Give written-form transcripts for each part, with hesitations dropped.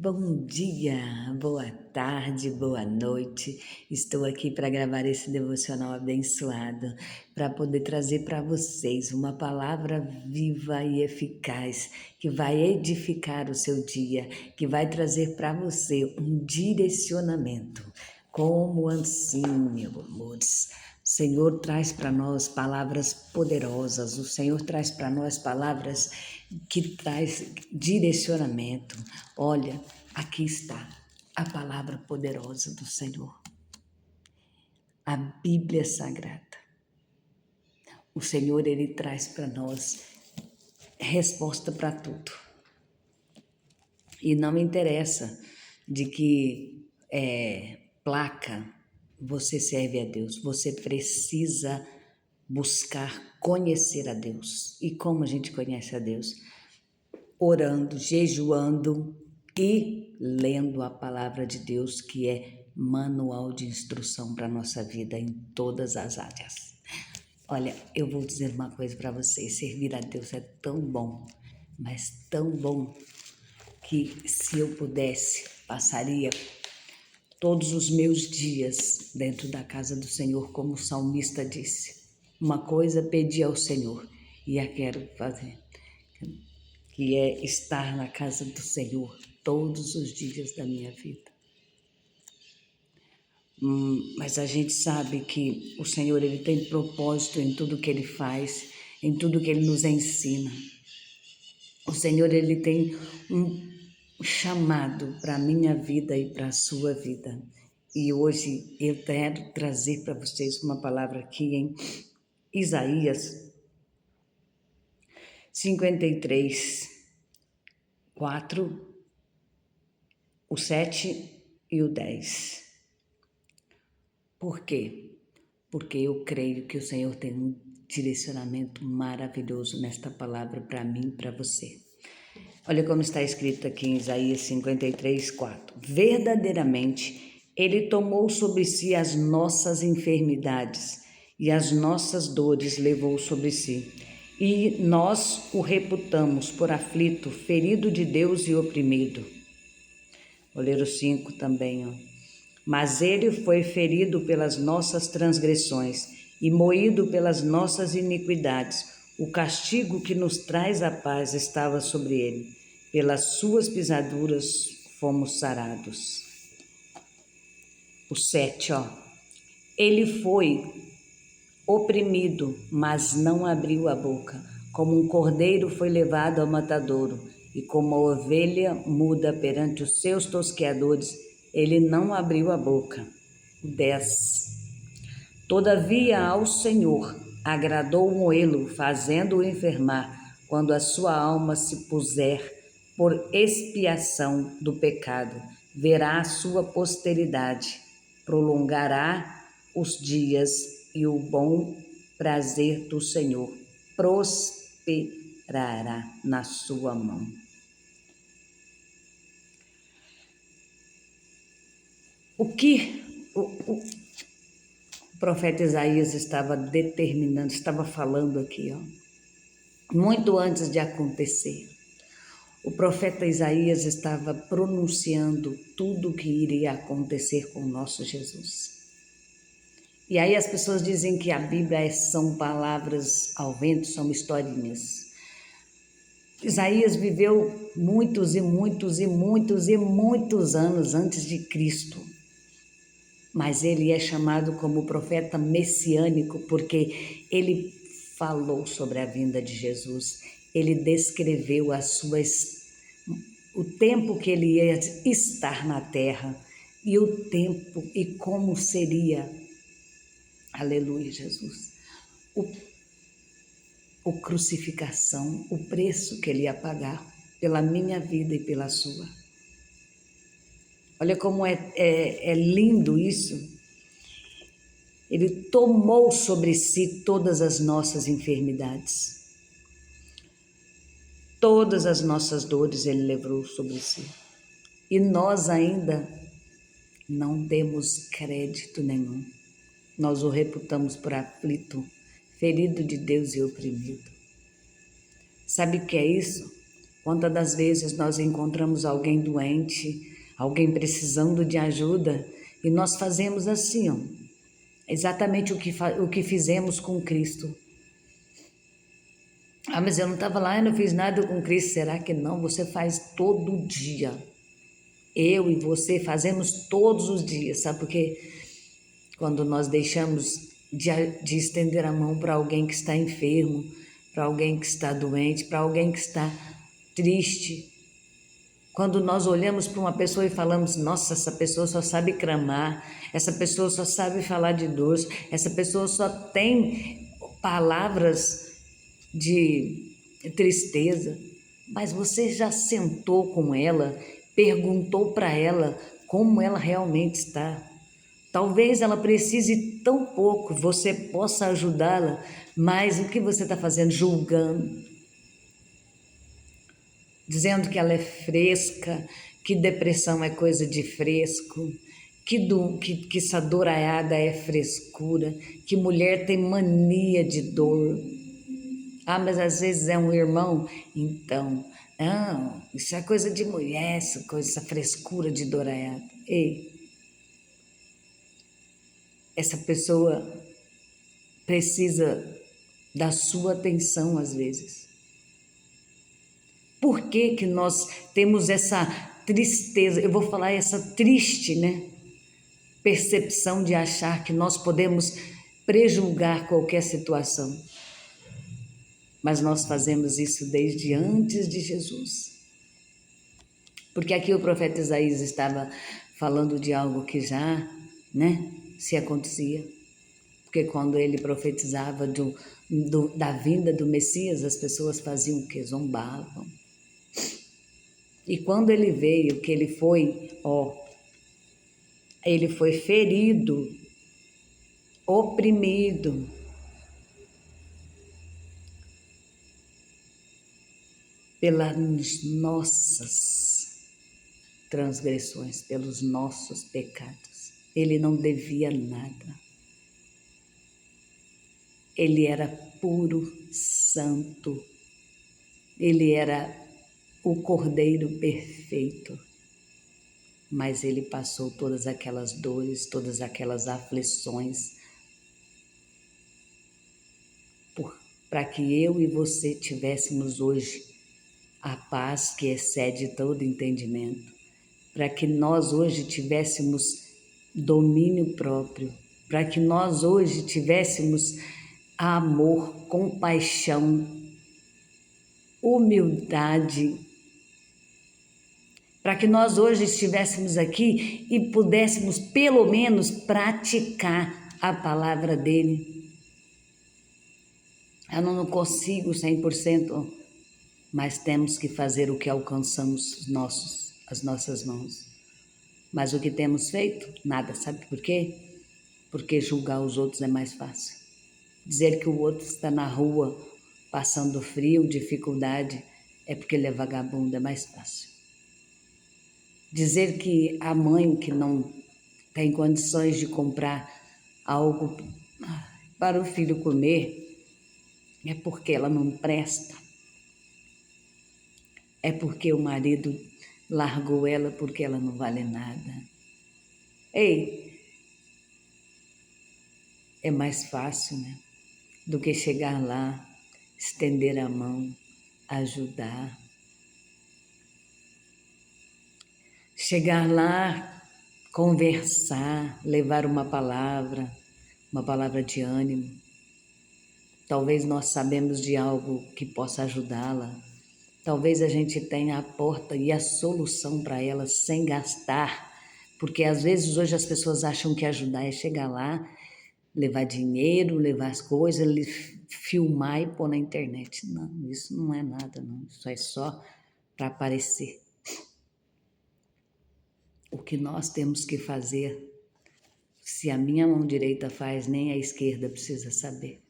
Bom dia, boa tarde, boa noite. Estou aqui para gravar esse devocional abençoado, para poder trazer para vocês uma palavra viva e eficaz que vai edificar o seu dia, que vai trazer para você um direcionamento. Como assim, meus amores? O Senhor traz para nós palavras poderosas, o Senhor traz para nós palavras que traz direcionamento. Olha, aqui está a palavra poderosa do Senhor, a Bíblia Sagrada. O Senhor, Ele traz para nós resposta para tudo. E não interessa de que placa você serve a Deus, você precisa buscar conhecer a Deus. E como a gente conhece a Deus? Orando, jejuando e lendo a palavra de Deus, que é manual de instrução para a nossa vida em todas as áreas. Olha, eu vou dizer uma coisa para vocês: servir a Deus é tão bom, mas tão bom, que se eu pudesse, passaria todos os meus dias dentro da casa do Senhor, como o salmista disse. Uma coisa pedi ao Senhor e a quero fazer, que é estar na casa do Senhor todos os dias da minha vida. Mas a gente sabe que o Senhor, Ele tem propósito em tudo que Ele faz, em tudo que Ele nos ensina. O Senhor, Ele tem um chamado para a minha vida e para a sua vida. E hoje eu quero trazer para vocês uma palavra aqui em Isaías 53, 4, o 7 e o 10. Por quê? Porque eu creio que o Senhor tem um direcionamento maravilhoso nesta palavra para mim e para você. Olha como está escrito aqui em Isaías 53, 4. Verdadeiramente, Ele tomou sobre si as nossas enfermidades e as nossas dores levou sobre si. E nós o reputamos por aflito, ferido de Deus e oprimido. Vou ler o 5 também, ó. Mas ele foi ferido pelas nossas transgressões e moído pelas nossas iniquidades. O castigo que nos traz a paz estava sobre ele. Pelas suas pisaduras fomos sarados. O 7, ó. Ele foi oprimido, mas não abriu a boca. Como um cordeiro foi levado ao matadouro, e como a ovelha muda perante os seus tosqueadores, ele não abriu a boca. 10. Todavia ao Senhor agradou moê-lo, fazendo-o enfermar, quando a sua alma se puser por expiação do pecado. Verá a sua posteridade, prolongará os dias, e o bom prazer do Senhor prosperará na sua mão. O que o profeta Isaías estava determinando, estava falando aqui, ó, muito antes de acontecer. O profeta Isaías estava pronunciando tudo o que iria acontecer com o nosso Jesus. E aí as pessoas dizem que a Bíblia são palavras ao vento, são historinhas. Isaías viveu muitos e muitos e muitos e muitos anos antes de Cristo. Mas ele é chamado como profeta messiânico porque ele falou sobre a vinda de Jesus. Ele descreveu o tempo que ele ia estar na terra e o tempo e como seria, aleluia, Jesus, o crucificação, o preço que ele ia pagar pela minha vida e pela sua. Olha como é lindo isso. Ele tomou sobre si todas as nossas enfermidades. Todas as nossas dores ele levou sobre si. E nós ainda não demos crédito nenhum. Nós o reputamos por aflito, ferido de Deus e oprimido. Sabe o que é isso? Quantas das vezes nós encontramos alguém doente, alguém precisando de ajuda, e nós fazemos assim, ó, exatamente o que fizemos com Cristo. Ah, mas eu não estava lá, eu não fiz nada com Cristo. Será que não? Você faz todo dia. Eu e você fazemos todos os dias, sabe por quê? Quando nós deixamos de estender a mão para alguém que está enfermo, para alguém que está doente, para alguém que está triste. Quando nós olhamos para uma pessoa e falamos, nossa, essa pessoa só sabe clamar, essa pessoa só sabe falar de dor, essa pessoa só tem palavras de tristeza. Mas você já sentou com ela, perguntou para ela como ela realmente está? Talvez ela precise tão pouco, você possa ajudá-la, mas o que você está fazendo? Julgando, dizendo que ela é fresca, que depressão é coisa de fresco, que essa doraiada é frescura, que mulher tem mania de dor. Ah, mas às vezes é um irmão, então, não, isso é coisa de mulher, essa frescura de doraiada. Ei, essa pessoa precisa da sua atenção às vezes. Por que que nós temos essa tristeza, eu vou falar essa triste, né? Percepção de achar que nós podemos prejulgar qualquer situação. Mas nós fazemos isso desde antes de Jesus. Porque aqui o profeta Isaías estava falando de algo que já, né, se acontecia. Porque quando ele profetizava da vinda do Messias, as pessoas faziam o que? Zombavam. E quando ele veio, que ele foi ferido, oprimido, pelas nossas transgressões, pelos nossos pecados. Ele não devia nada. Ele era puro, santo. Ele era o Cordeiro perfeito. Mas ele passou todas aquelas dores, todas aquelas aflições, para que eu e você tivéssemos hoje a paz que excede todo entendimento, para que nós hoje tivéssemos domínio próprio, para que nós hoje tivéssemos amor, compaixão, humildade, para que nós hoje estivéssemos aqui e pudéssemos pelo menos praticar a palavra dele. Eu não consigo 100%, mas temos que fazer o que alcançamos as nossas mãos. Mas o que temos feito? Nada. Sabe por quê? Porque julgar os outros é mais fácil. Dizer que o outro está na rua passando frio, dificuldade, é porque ele é vagabundo, é mais fácil. Dizer que a mãe que não tem condições de comprar algo para o filho comer, é porque ela não presta. É porque o marido largou ela porque ela não vale nada. Ei, é mais fácil, né? Do que chegar lá, estender a mão, ajudar. Chegar lá, conversar, levar uma palavra de ânimo. Talvez nós sabemos de algo que possa ajudá-la. Talvez a gente tenha a porta e a solução para ela sem gastar. Porque às vezes hoje as pessoas acham que ajudar é chegar lá, levar dinheiro, levar as coisas, filmar e pôr na internet. Não, isso não é nada, não. Isso é só para aparecer. O que nós temos que fazer, se a minha mão direita faz, nem a esquerda precisa saber.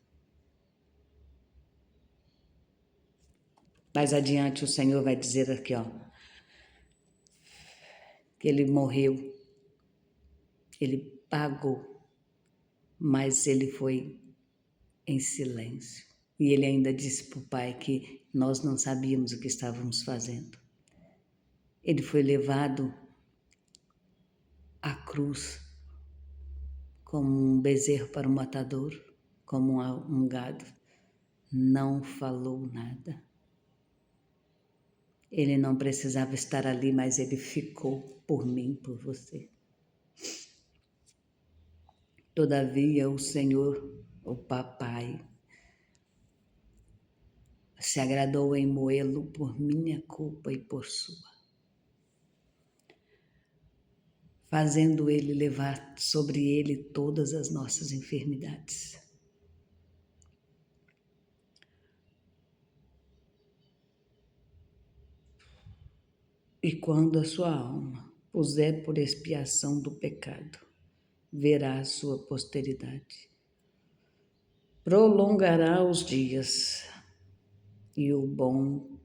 Mais adiante o Senhor vai dizer aqui, que ele morreu, ele pagou, mas ele foi em silêncio. E ele ainda disse para o Pai que Nós não sabíamos o que estávamos fazendo. Ele foi levado à cruz como um bezerro para o matador, como um gado. Não falou nada. Ele não precisava estar ali, mas ele ficou por mim, por você. Todavia, o Senhor, o Papai, se agradou em moê-lo por minha culpa e por sua, fazendo ele levar sobre ele todas as nossas enfermidades. E quando a sua alma puser por expiação do pecado, verá a sua posteridade. Prolongará os dias e o bom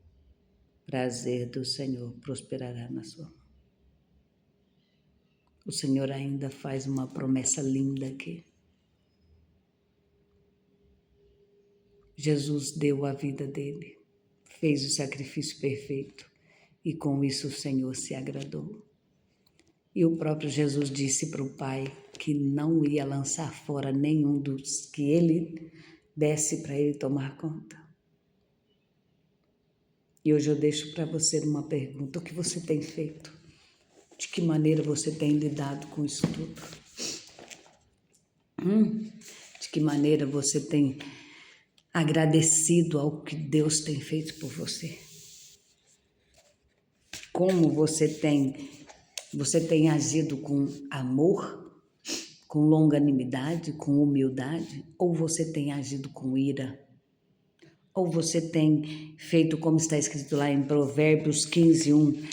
prazer do Senhor prosperará na sua mão. O Senhor ainda faz uma promessa linda aqui. Jesus deu a vida dele, fez o sacrifício perfeito e com isso o Senhor se agradou. E o próprio Jesus disse para o Pai que não ia lançar fora nenhum dos que ele desse para ele tomar conta. E hoje eu deixo para você uma pergunta: o que você tem feito? De que maneira você tem lidado com isso tudo? De que maneira você tem agradecido ao que Deus tem feito por você? Como você tem agido com amor, com longanimidade, com humildade? Ou você tem agido com ira? Ou você tem feito como está escrito lá em Provérbios 15:1,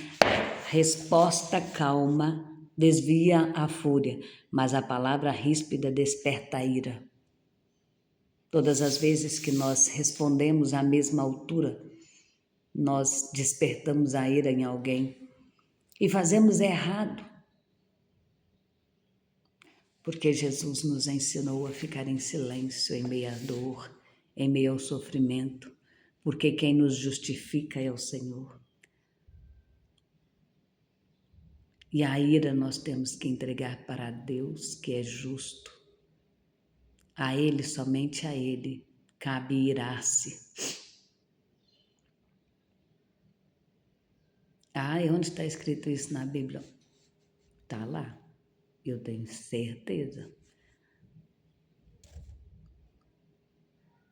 resposta calma desvia a fúria, mas a palavra ríspida desperta a ira. Todas as vezes que nós respondemos à mesma altura, nós despertamos a ira em alguém e fazemos errado. Porque Jesus nos ensinou a ficar em silêncio em meio à dor, em meio ao sofrimento, porque quem nos justifica é o Senhor. E a ira nós temos que entregar para Deus, que é justo. A Ele, somente a Ele, cabe irar-se. E onde está escrito isso na Bíblia? Está lá, eu tenho certeza.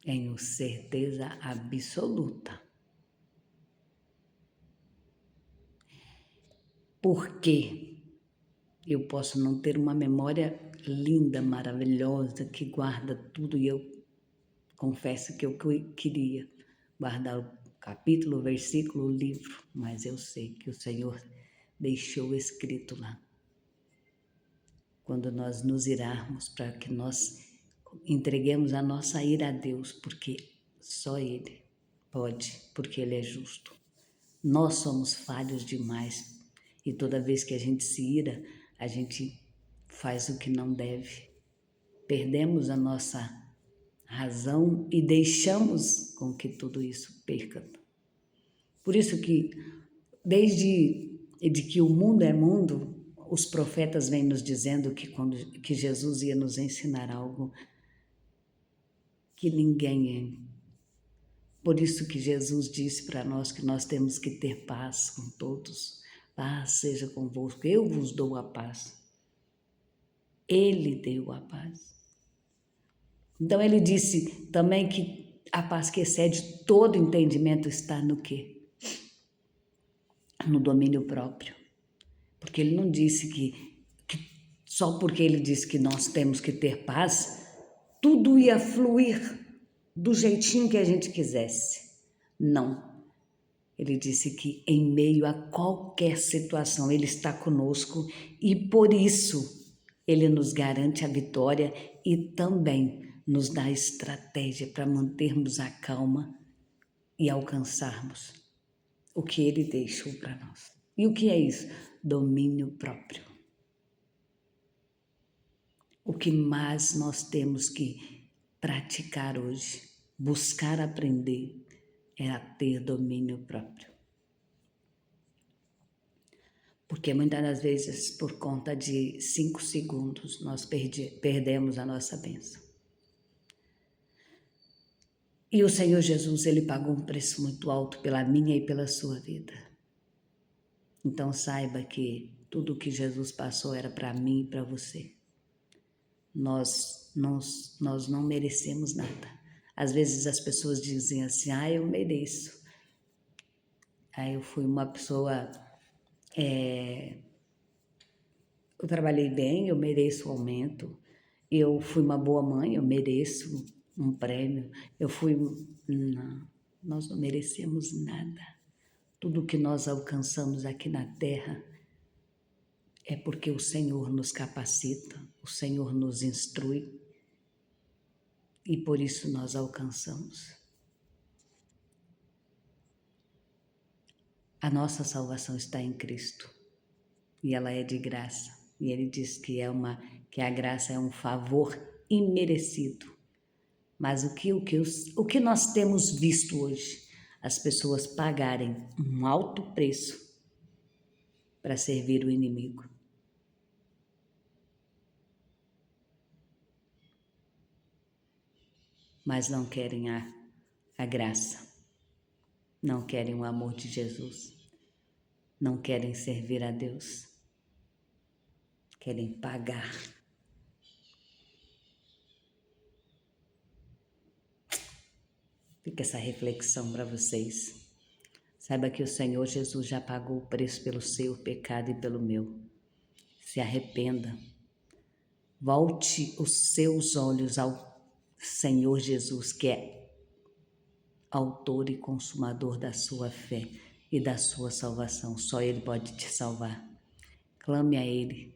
Tenho certeza absoluta. Porque eu posso não ter uma memória linda, maravilhosa, que guarda tudo, e eu confesso que eu queria guardar o capítulo, o versículo, o livro, mas eu sei que o Senhor deixou escrito lá. Quando nós nos irarmos, para que nós entreguemos a nossa ira a Deus, porque só Ele pode, porque Ele é justo. Nós somos falhos demais e toda vez que a gente se ira, a gente faz o que não deve. Perdemos a nossa razão e deixamos com que tudo isso perca. Por isso que, desde que o mundo é mundo, os profetas vêm nos dizendo que Jesus ia nos ensinar algo que ninguém é. Por isso que Jesus disse para nós que nós temos que ter paz com todos. Paz seja convosco, eu vos dou a paz. Ele deu a paz. Então ele disse também que a paz que excede todo entendimento está no quê? No domínio próprio. Porque ele não disse que só porque ele disse que nós temos que ter paz, tudo ia fluir do jeitinho que a gente quisesse. Não. Ele disse que em meio a qualquer situação Ele está conosco e por isso Ele nos garante a vitória e também nos dá estratégia para mantermos a calma e alcançarmos o que Ele deixou para nós. E o que é isso? Domínio próprio. O que mais nós temos que praticar hoje, buscar aprender, é a ter domínio próprio. Porque muitas das vezes, por conta de 5 segundos, nós perdemos a nossa bênção. E o Senhor Jesus, Ele pagou um preço muito alto pela minha e pela sua vida. Então saiba que tudo que Jesus passou era para mim e para você. Nós não merecemos nada. Às vezes as pessoas dizem assim, eu mereço. Eu fui uma pessoa, eu trabalhei bem, eu mereço o aumento. Eu fui uma boa mãe, eu mereço um prêmio. Não, nós não merecemos nada. Tudo que nós alcançamos aqui na terra é porque o Senhor nos capacita, o Senhor nos instrui e por isso nós alcançamos. A nossa salvação está em Cristo e ela é de graça. E Ele diz que a graça é um favor imerecido. Mas o que nós temos visto hoje? As pessoas pagarem um alto preço para servir o inimigo. Mas não querem a graça, não querem o amor de Jesus, não querem servir a Deus, querem pagar. Fica essa reflexão para vocês. Saiba que o Senhor Jesus já pagou o preço pelo seu pecado e pelo meu. Se arrependa. Volte os seus olhos ao Senhor Jesus, que é autor e consumador da sua fé e da sua salvação. Só Ele pode te salvar. Clame a Ele.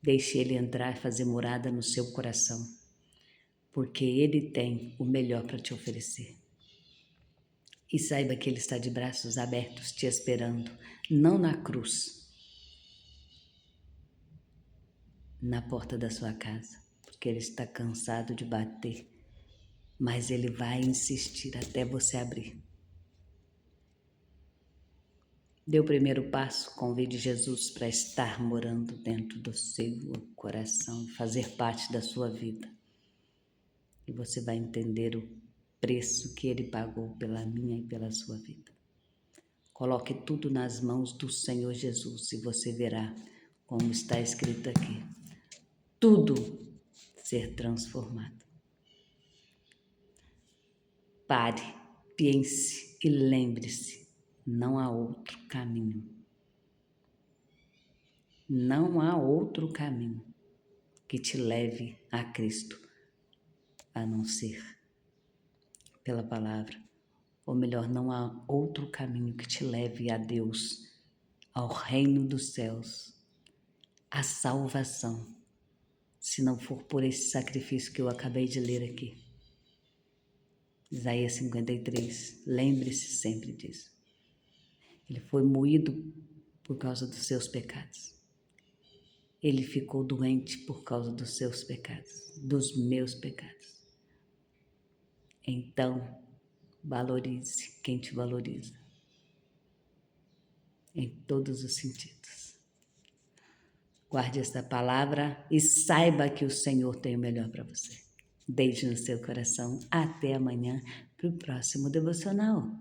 Deixe Ele entrar e fazer morada no seu coração, porque Ele tem o melhor para te oferecer. E saiba que Ele está de braços abertos te esperando, não na cruz, na porta da sua casa, porque Ele está cansado de bater, mas Ele vai insistir até você abrir. Dê o primeiro passo, convide Jesus para estar morando dentro do seu coração, fazer parte da sua vida. E você vai entender o preço que Ele pagou pela minha e pela sua vida. Coloque tudo nas mãos do Senhor Jesus e você verá, como está escrito aqui, tudo ser transformado. Pare, pense e lembre-se, não há outro caminho. Não há outro caminho que te leve a Cristo, a não ser pela palavra. Ou melhor, não há outro caminho que te leve a Deus, ao reino dos céus, à salvação, se não for por esse sacrifício que eu acabei de ler aqui. Isaías 53, lembre-se sempre disso. Ele foi moído por causa dos seus pecados. Ele ficou doente por causa dos seus pecados, dos meus pecados. Então, valorize quem te valoriza, em todos os sentidos. Guarde esta palavra e saiba que o Senhor tem o melhor para você. Beijo no seu coração. Até amanhã para o próximo devocional.